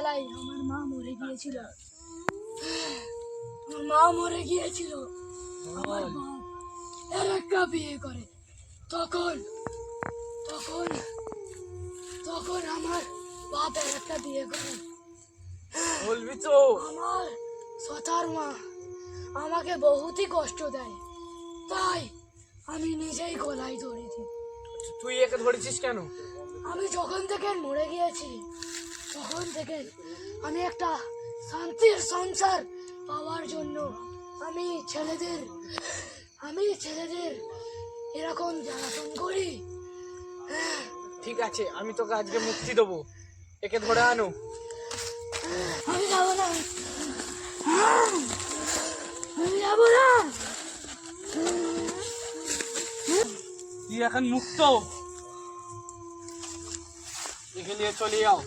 ছোটবেলায় আমার মা মরে গিয়েছিল। আমার বাপ আর একটা বিয়ে করে। তখন তখন তখন আমার বাপ আর একটা বিয়ে করে। বলবি তো? আমার সতার মা আমাকে বহুতই কষ্ট দেয়, তাই আমি নিজেই গলায় ধরেছি। তুই একে ধরেছিস কেন? আমি যখন থেকে মরে গিয়েছি তখন থেকে আমি একটা শান্তির সংসার পাওয়ার জন্য আমি ছেলেদের এরকম জ্বালাতন করি। ঠিক আছে, আমি তোকে আজকে মুক্তি দেবো। একে ধরে আনো। আমি যাবো না, আমি যাবো না। তুই এখন মুক্ত। একে নিয়ে চলে যাও।